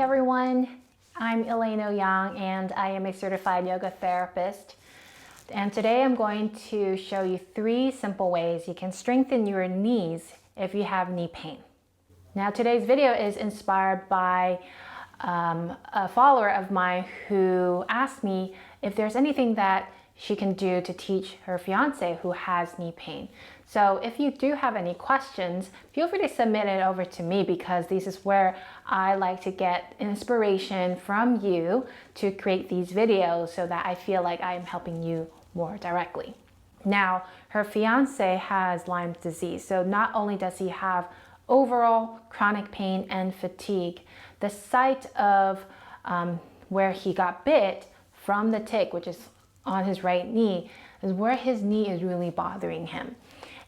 everyone, I'm Elaine Oyang and I am a certified yoga therapist. And today I'm going to show you 3 simple ways you can strengthen your knees if you have knee pain. Now today's video is inspired by a follower of mine who asked me if there's anything that she can do to teach her fiance who has knee pain. So if you do have any questions, feel free to submit it over to me, because this is where I like to get inspiration from you to create these videos so that I feel like I'm helping you more directly. Now, her fiance has Lyme disease, so not only does he have overall chronic pain and fatigue, the site of where he got bit from the tick, which is on his right knee, is where his knee is really bothering him.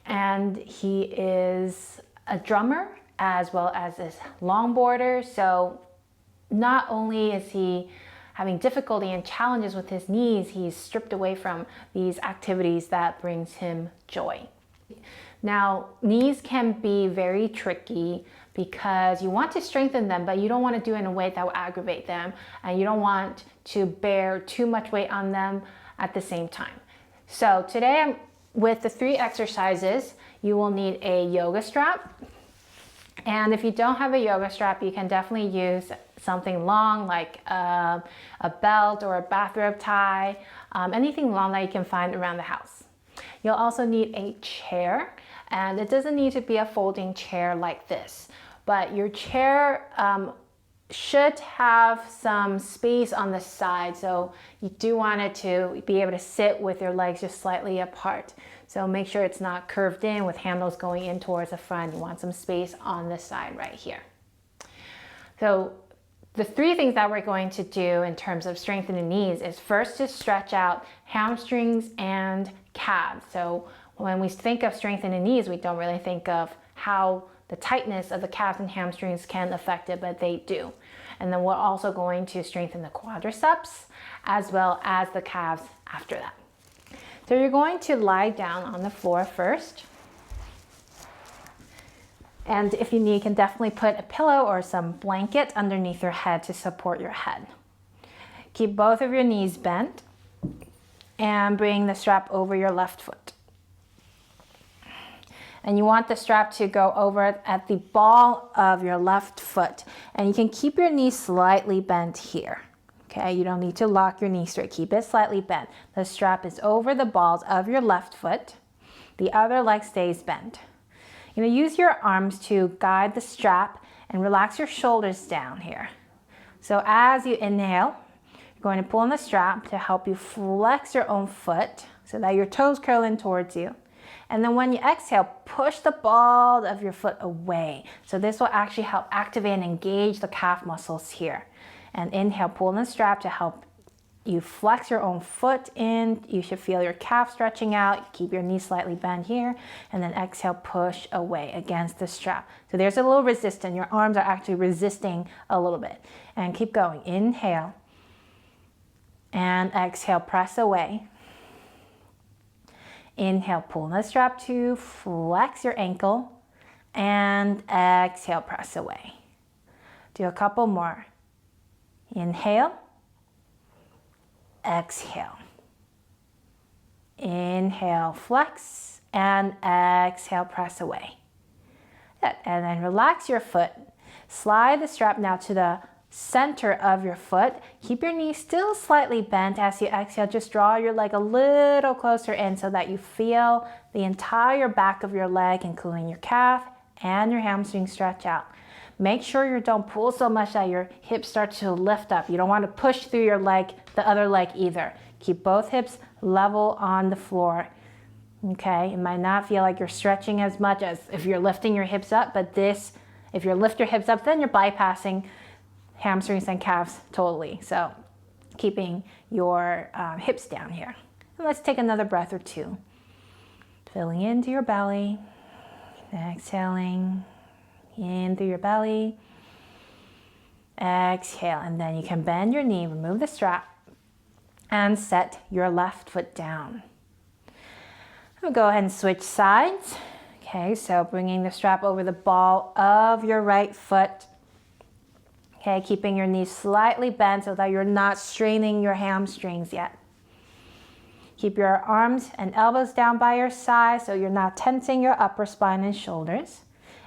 And he is a drummer as well as a longboarder, so not only is he having difficulty and challenges with his knees, he's stripped away from these activities that brings him joy. Now, knees can be very tricky because you want to strengthen them, but you don't want to do it in a way that will aggravate them, and you don't want to bear too much weight on them at the same time. So today, with the 3 exercises, you will need a yoga strap. And if you don't have a yoga strap, you can definitely use something long like a belt or a bathrobe tie, anything long that you can find around the house. You'll also need a chair, and it doesn't need to be a folding chair like this, but your chair should have some space on the side, so you do want it to be able to sit with your legs just slightly apart. So make sure it's not curved in with handles going in towards the front. You want some space on the side right here. So the 3 things that we're going to do in terms of strengthening knees is first to stretch out hamstrings and calves. So when we think of strengthening knees, we don't really think of how the tightness of the calves and hamstrings can affect it, but they do. And then we're also going to strengthen the quadriceps as well as the calves after that. So you're going to lie down on the floor first. And if you need, you can definitely put a pillow or some blanket underneath your head to support your head. Keep both of your knees bent and bring the strap over your left foot. And you want the strap to go over at the ball of your left foot. And you can keep your knee slightly bent here. Okay, you don't need to lock your knee straight. Keep it slightly bent. The strap is over the balls of your left foot. The other leg stays bent. You're going to use your arms to guide the strap and relax your shoulders down here. So as you inhale, you're going to pull on the strap to help you flex your own foot so that your toes curl in towards you. And then when you exhale, push the ball of your foot away. So this will actually help activate and engage the calf muscles here. And inhale, pull on the strap to help you flex your own foot in. You should feel your calf stretching out. Keep your knee slightly bent here. And then exhale, push away against the strap. So there's a little resistance. Your arms are actually resisting a little bit. And keep going. Inhale. And exhale, press away. Inhale, pull on the strap to flex your ankle, and exhale, press away. Do a couple more. Inhale, exhale. Inhale, flex, and exhale, press away. Good. And then relax your foot. Slide the strap now to the center of your foot. Keep your knee still slightly bent as you exhale. Just draw your leg a little closer in so that you feel the entire back of your leg, including your calf and your hamstring, stretch out. Make sure you don't pull so much that your hips start to lift up. You don't want to push through your leg, the other leg either. Keep both hips level on the floor. Okay, it might not feel like you're stretching as much as if you're lifting your hips up, but this, if you lift your hips up, then you're bypassing hamstrings and calves totally. So keeping your hips down here. And let's take another breath or 2. Filling into your belly, exhaling in through your belly, exhale. And then you can bend your knee, remove the strap, and set your left foot down. We'll go ahead and switch sides. Okay, so bringing the strap over the ball of your right foot. Okay, keeping your knees slightly bent so that you're not straining your hamstrings yet. Keep your arms and elbows down by your side so you're not tensing your upper spine and shoulders.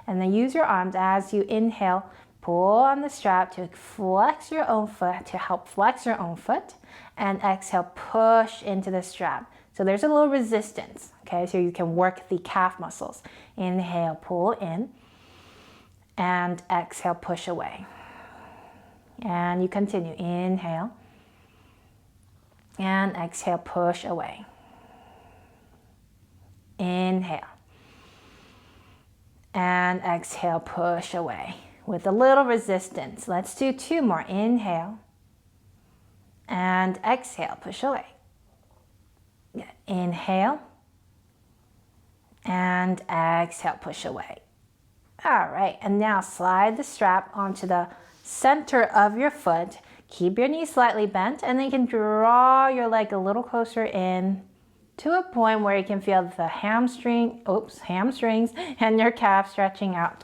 And then use your arms as you inhale, pull on the strap to flex your own foot, to help flex your own foot. And exhale, push into the strap. So there's a little resistance, okay? So you can work the calf muscles. Inhale, pull in. And exhale, push away. And you continue. Inhale. And exhale, push away. Inhale. And exhale, push away. With a little resistance. Let's do 2 more. Inhale. And exhale, push away. Inhale. And exhale, push away. All right, and now slide the strap onto the center of your foot. Keep your knees slightly bent, and then you can draw your leg a little closer in to a point where you can feel the hamstrings and your calf stretching out.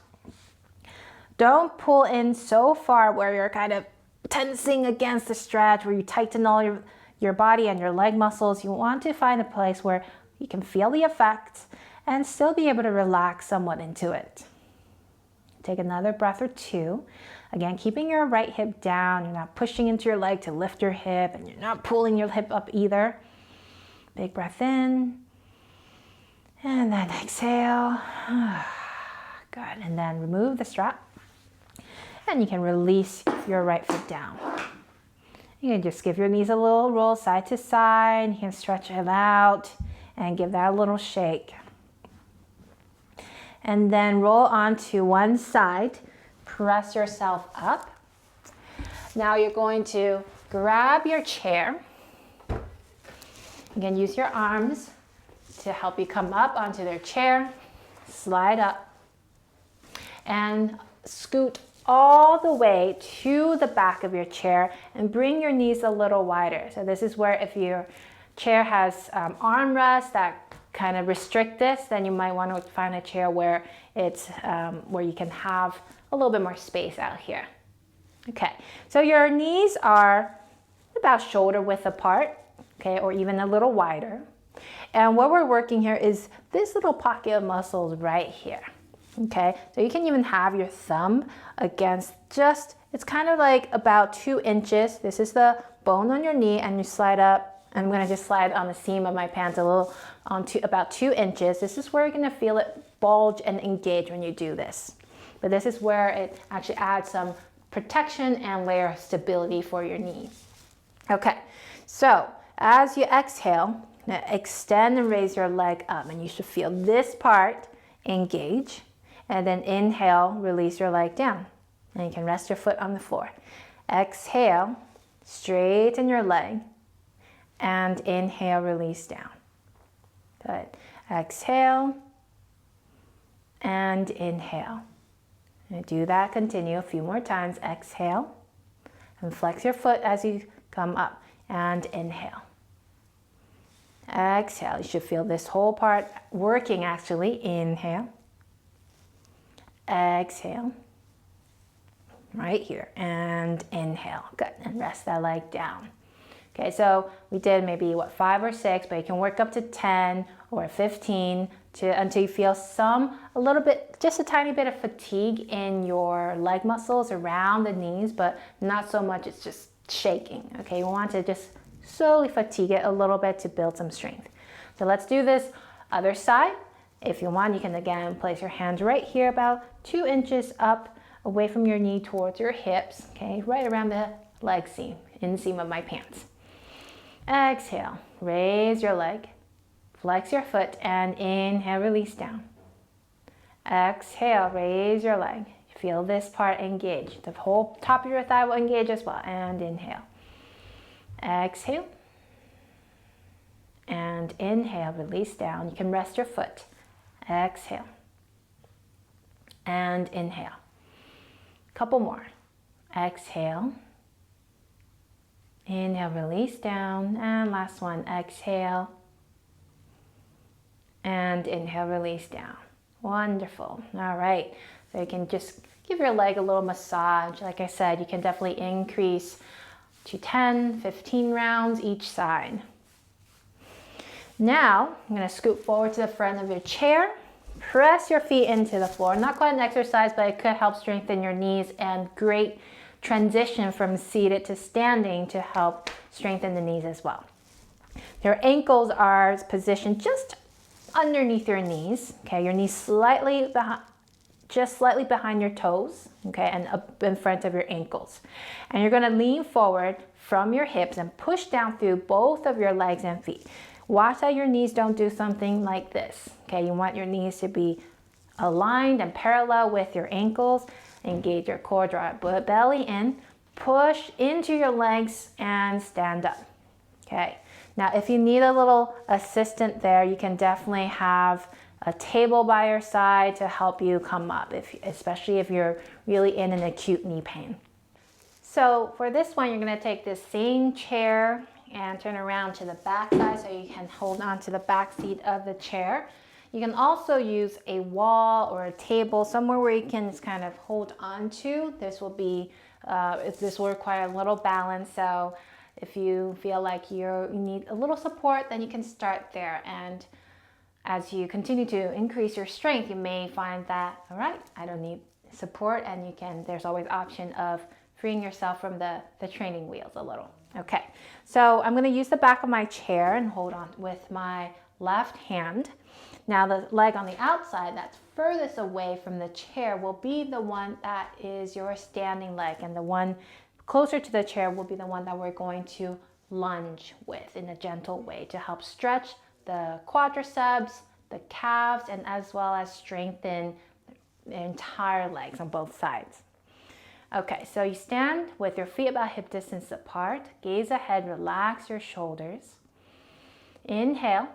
Don't pull in so far where you're kind of tensing against the stretch, where you tighten all your body and your leg muscles. You want to find a place where you can feel the effects and still be able to relax somewhat into it. Take another breath or 2. Again, keeping your right hip down. You're not pushing into your leg to lift your hip, and you're not pulling your hip up either. Big breath in. And then exhale. Good. And then remove the strap. And you can release your right foot down. You can just give your knees a little roll side to side. You can stretch it out and give that a little shake. And then roll onto one side. Press yourself up. Now you're going to grab your chair. Again, use your arms to help you come up onto their chair. Slide up. And scoot all the way to the back of your chair and bring your knees a little wider. So this is where, if your chair has armrests that kind of restrict this, then you might want to find a chair where it's where you can have a little bit more space out here. Okay, so your knees are about shoulder width apart, okay, or even a little wider. And what we're working here is this little pocket of muscles right here. Okay, so you can even have your thumb against it's kind of like about 2 inches. This is the bone on your knee, and you slide up. I'm gonna just slide on the seam of my pants a little onto about 2 inches. This is where you're gonna feel it bulge and engage when you do this. But this is where it actually adds some protection and layer of stability for your knee. Okay, so as you exhale, now extend and raise your leg up, and you should feel this part engage. And then inhale, release your leg down. And you can rest your foot on the floor. Exhale, straighten your leg. And inhale, release down. Good. Exhale. And inhale. And do that, continue a few more times. Exhale. And flex your foot as you come up. And inhale. Exhale. You should feel this whole part working actually. Inhale. Exhale, right here, and inhale. Good, and rest that leg down. Okay, so we did maybe 5 or 6, but you can work up to 10 or 15 until you feel a little bit, just a tiny bit of fatigue in your leg muscles around the knees, but not so much it's just shaking. Okay, you want to just slowly fatigue it a little bit to build some strength. So let's do this other side. If you want, you can again place your hands right here, about 2 inches up away from your knee towards your hips, okay, right around the leg seam, inseam of my pants. Exhale, raise your leg, flex your foot, and inhale, release down. Exhale, raise your leg. Feel this part engage. The whole top of your thigh will engage as well, and inhale. Exhale, and inhale, release down. You can rest your foot. Exhale and inhale. Couple more. Exhale. Inhale, release down. And last one. Exhale. And inhale, release down. Wonderful. All right. So you can just give your leg a little massage. Like I said, you can definitely increase to 10, 15 rounds each side. Now, I'm going to scoot forward to the front of your chair. Press your feet into the floor. Not quite an exercise, but it could help strengthen your knees, and great transition from seated to standing to help strengthen the knees as well. Your ankles are positioned just underneath your knees. Okay, your knees slightly behind, just slightly behind your toes. Okay, and up in front of your ankles. And you're going to lean forward from your hips and push down through both of your legs and feet. Watch that your knees don't do something like this. Okay, you want your knees to be aligned and parallel with your ankles. Engage your core, draw your belly in, push into your legs and stand up. Okay, now if you need a little assistant there, you can definitely have a table by your side to help you come up, especially if you're really in an acute knee pain. So for this one, you're going to take this same chair and turn around to the back side so you can hold on to the back seat of the chair. You can also use a wall or a table, somewhere where you can just kind of hold on to. This will require a little balance. So if you feel like you need a little support, then you can start there. And as you continue to increase your strength, you may find that, all right, I don't need support, and there's always option of freeing yourself from the training wheels a little. Okay, so I'm going to use the back of my chair and hold on with my left hand. Now the leg on the outside that's furthest away from the chair will be the one that is your standing leg, and the one closer to the chair will be the one that we're going to lunge with in a gentle way to help stretch the quadriceps, the calves, and as well as strengthen the entire legs on both sides. Okay, so you stand with your feet about hip distance apart, gaze ahead, relax your shoulders. Inhale,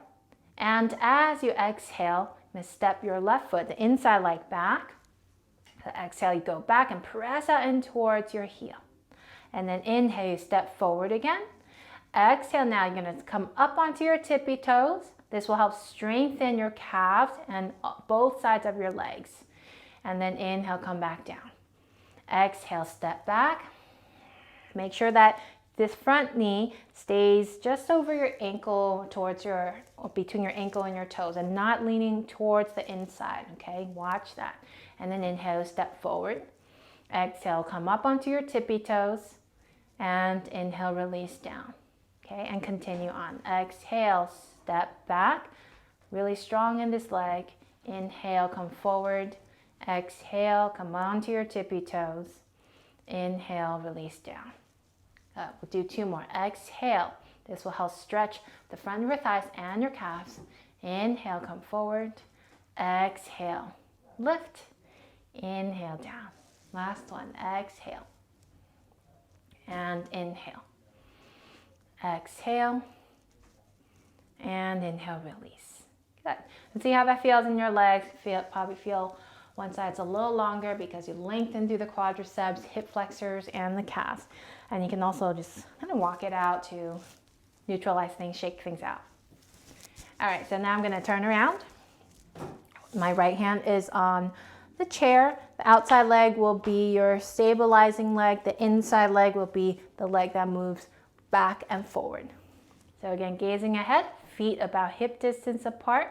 and as you exhale, you step your left foot, the inside leg back. So exhale, you go back and press out in towards your heel. And then inhale, you step forward again. Exhale, now you're going to come up onto your tippy toes. This will help strengthen your calves and both sides of your legs. And then inhale, come back down. Exhale, step back. Make sure that this front knee stays just over your ankle, or between your ankle and your toes, and not leaning towards the inside. Okay, watch that. And then inhale, step forward. Exhale, come up onto your tippy toes, and inhale, release down. Okay, and continue on. Exhale, step back. Really strong in this leg. Inhale, come forward. Exhale, come onto your tippy toes. Inhale, release down. We'll do two more. Exhale. This will help stretch the front of your thighs and your calves. Inhale, come forward. Exhale, lift. Inhale, down. Last one. Exhale. And inhale. Exhale. And inhale, release. Good. And see how that feels in your legs. Probably feel one side's a little longer because you lengthen through the quadriceps, hip flexors, and the calves. And you can also just kind of walk it out to neutralize things, shake things out. All right, so now I'm going to turn around. My right hand is on the chair. The outside leg will be your stabilizing leg. The inside leg will be the leg that moves back and forward. So again, gazing ahead, feet about hip distance apart.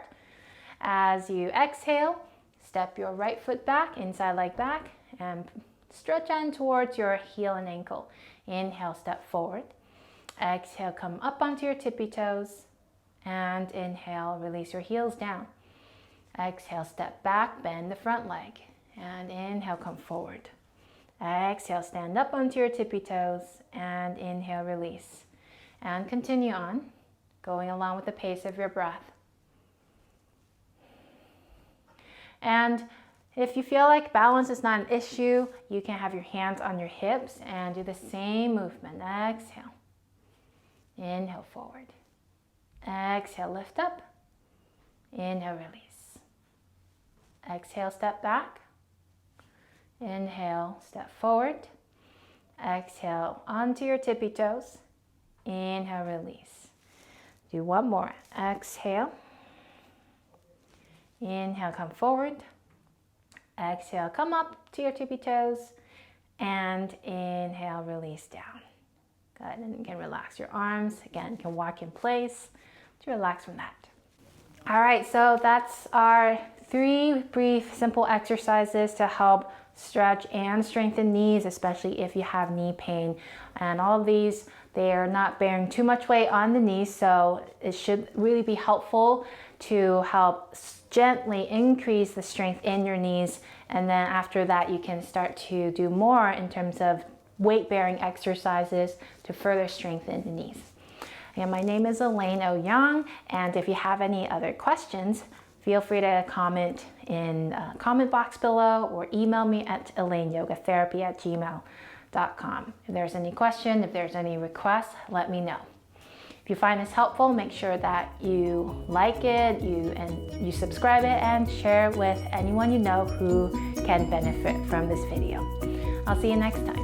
As you exhale, step your right foot back, inside leg back, and stretch on towards your heel and ankle. Inhale, step forward. Exhale, come up onto your tippy toes. And inhale, release your heels down. Exhale, step back, bend the front leg. And inhale, come forward. Exhale, stand up onto your tippy toes. And inhale, release. And continue on, going along with the pace of your breath. And if you feel like balance is not an issue, you can have your hands on your hips and do the same movement. Exhale. Inhale, forward. Exhale, lift up. Inhale, release. Exhale, step back. Inhale, step forward. Exhale, onto your tippy toes. Inhale, release. Do one more. Exhale. Inhale, come forward. Exhale, come up to your tippy toes, and inhale, release down. Good, and you can relax your arms. Again, you can walk in place to relax from that. All right, so that's our 3 brief, simple exercises to help stretch and strengthen knees, especially if you have knee pain. And all of these, they are not bearing too much weight on the knees, so it should really be helpful to help gently increase the strength in your knees. And then after that, you can start to do more in terms of weight-bearing exercises to further strengthen the knees. And my name is Elaine Oyang, and if you have any other questions, feel free to comment in the comment box below or email me at elaineyogatherapy@gmail.com. If there's any question, if there's any requests, let me know. If you find this helpful, make sure that you like it, you subscribe it, and share it with anyone you know who can benefit from this video. I'll see you next time.